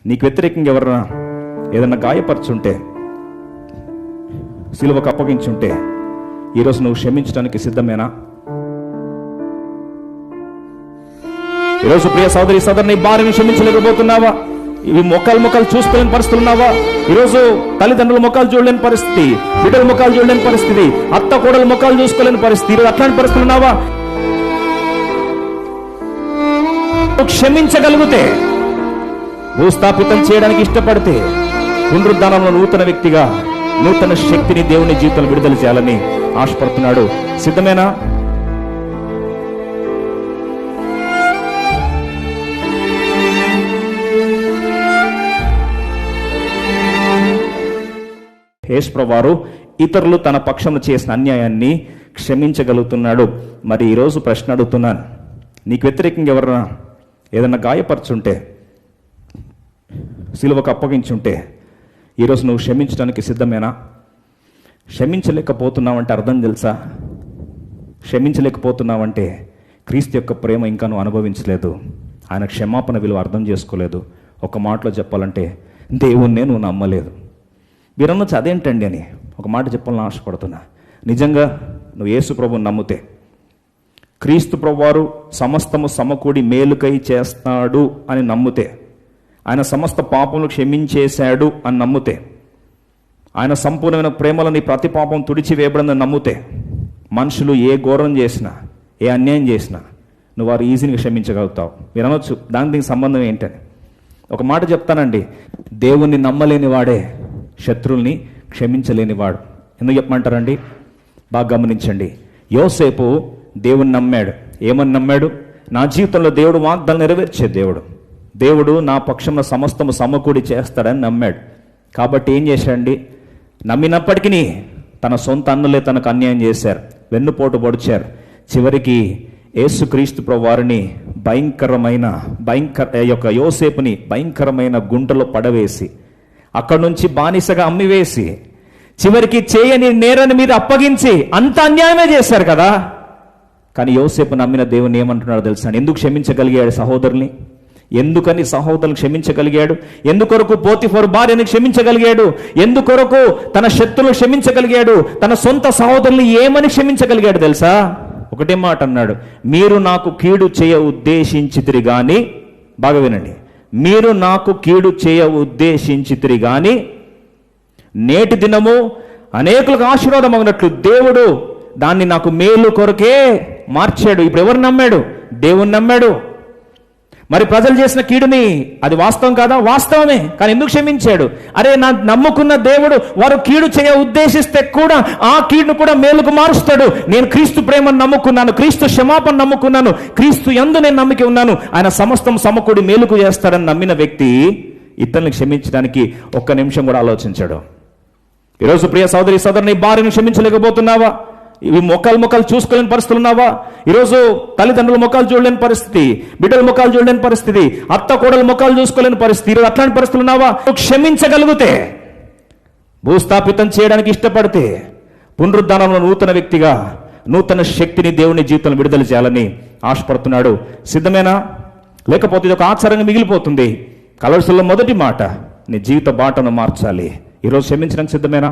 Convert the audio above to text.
నీకు వ్యతిరేకంగా ఎవరన్నా ఏదన్నా గాయపరచుంటే, సిలువకు అప్పగించుంటే, ఈరోజు నువ్వు క్షమించడానికి సిద్ధమేనా? ఈరోజు ప్రియ సోదరి సోదరుని భార్యను క్షమించలేకపోతున్నావా? ఇవి మొక్కలు చూసుకోలేని పరిస్థితులు ఉన్నావా? ఈరోజు తల్లిదండ్రుల ముఖాలు చూడలేని పరిస్థితి, బిడ్డల ముఖాలు చూడలేని పరిస్థితి, అత్త కోడల ముఖాలు చూసుకోలేని పరిస్థితి, ఈరోజు అట్లాంటి పరిస్థితులు ఉన్నావా? క్షమించగలిగితే, భూస్థాపితం చేయడానికి ఇష్టపడితే, పునరుద్ధానంలో నూతన వ్యక్తిగా నూతన శక్తిని దేవుని జీవితంలో విడుదల చేయాలని ఆశపడుతున్నాడు. సిద్ధమేనా? యేసుప్రభువారు ఇతరులు తన పక్షంలో చేసిన అన్యాయాన్ని క్షమించగలుగుతున్నాడు. మరి ఈరోజు ప్రశ్న అడుగుతున్నాను, నీకు వ్యతిరేకంగా ఎవరన్నా ఏదన్నా గాయపరచుంటే, సిలువకు అప్పగించుంటే, ఈరోజు నువ్వు క్షమించడానికి సిద్ధమేనా? క్షమించలేకపోతున్నావంటే అర్థం తెలుసా? క్షమించలేకపోతున్నావంటే క్రీస్తు యొక్క ప్రేమ ఇంకా నువ్వు అనుభవించలేదు, ఆయన క్షమాపణ విలువ అర్థం చేసుకోలేదు. ఒక మాటలో చెప్పాలంటే దేవుణ్ణే నువ్వు నమ్మలేదు. మీరన్నొచ్చు అదేంటండి అని ఒక మాట చెప్పాలని ఆశపడుతున్నా. నిజంగా నువ్వు యేసు ప్రభువుని నమ్మితే, క్రీస్తు ప్రభువారు సమస్తము సమకూడి మేలుకై చేస్తాడు అని నమ్మితే, ఆయన సమస్త పాపములు క్షమించేశాడు అని నమ్మితే, ఆయన సంపూర్ణమైన ప్రేమలో నీ ప్రతి పాపం తుడిచివేయబడిందని నమ్మితే, మనుషులు ఏ ఘోరం చేసినా, ఏ అన్యాయం చేసినా నువ్వు వారు ఈజీగా క్షమించగలుగుతావు. మీరు అనొచ్చు దీనికి సంబంధం ఏంటని. ఒక మాట చెప్తానండి, దేవుణ్ణి నమ్మలేని వాడే శత్రువుల్ని క్షమించలేనివాడు. ఎందుకు చెప్పమంటారండి? బాగా గమనించండి. యోసేపు దేవుని నమ్మాడు. ఏమని నమ్మాడు? నా జీవితంలో దేవుడు వాగ్దానం నెరవేర్చే దేవుడు నా పక్షంలో సమస్తము సమకూడి చేస్తాడని నమ్మాడు. కాబట్టి ఏం చేశాడండి? నమ్మినప్పటికీ తన సొంత అన్నులే తనకు అన్యాయం చేశారు, వెన్నుపోటు పొడిచారు. చివరికి యేసుక్రీస్తు ప్రభువారిని యోసేపుని భయంకరమైన గుంటలో పడవేసి, అక్కడి నుంచి బానిసగా అమ్మివేసి, చివరికి చేయని నేరాన్ని మీద అప్పగించి అంత అన్యాయమే చేశారు కదా. కానీ యోసేపు నమ్మిన దేవుని ఏమంటున్నాడో తెలుసా? ఎందుకు క్షమించగలిగాడు సహోదరుని? ఎందుకని సహోదరుని క్షమించగలిగాడు? ఎందుకొరకు పోతిఫరు భార్యని క్షమించగలిగాడు? ఎందుకొరకు తన శత్రువులు క్షమించగలిగాడు? తన సొంత సహోదరుని ఏమని క్షమించగలిగాడు తెలుసా? ఒకటే మాట అన్నాడు, మీరు నాకు కీడు చేయ ఉద్దేశించితిరి గాని, బాగా వినండి, మీరు నాకు కీడు చేయ ఉద్దేశించితిరి గాని నేటి దినము అనేకులకు ఆశీర్వాదం అగినట్లు దేవుడు దాన్ని నాకు మేలు కొరకే మార్చాడు. ఇప్పుడు ఎవరు నమ్మాడు? దేవుని నమ్మాడు. మరి ప్రజలు చేసిన కీడుని, అది వాస్తవం కాదా? వాస్తవమే. కానీ ఎందుకు క్షమించాడు? అరే, నా నమ్ముకున్న దేవుడు వారు కీడు చేయ ఉద్దేశిస్తే కూడా ఆ కీడును కూడా మేలుకు మారుస్తాడు. నేను క్రీస్తు ప్రేమను నమ్ముకున్నాను, క్రీస్తు క్షమాపణ నమ్ముకున్నాను, క్రీస్తు యందు నేను నమ్మిక ఉన్నాను, ఆయన సమస్తం సమకూడి మేలుకు చేస్తాడని నమ్మిన వ్యక్తి ఇతరులను క్షమించడానికి ఒక్క నిమిషం కూడా ఆలోచించాడు. ఈరోజు ప్రియ సోదరి సోదరుని భార్యను క్షమించలేకపోతున్నావా? ఇవి మొక్కలు చూసుకోలేని పరిస్థితులు ఉన్నావా? ఈరోజు తల్లిదండ్రుల ముఖాలు చూడలేని పరిస్థితి, బిడ్డల ముఖాలు చూడలేని పరిస్థితి, అత్త కోడల ముఖాలు చూసుకోలేని పరిస్థితి, ఈరోజు అట్లాంటి పరిస్థితులు ఉన్నావా? క్షమించగలిగితే, భూస్థాపితం చేయడానికి ఇష్టపడితే, పునరుద్ధానంలో నూతన వ్యక్తిగా నూతన శక్తిని దేవుని జీవితంలో విడుదల చేయాలని ఆశపడుతున్నాడు. సిద్ధమేనా? లేకపోతే ఇది ఒక ఆచారంగా మిగిలిపోతుంది. కలర్సుల్లో మొదటి మాట, నీ జీవిత బాటను మార్చాలి. ఈరోజు క్షమించడానికి సిద్ధమేనా?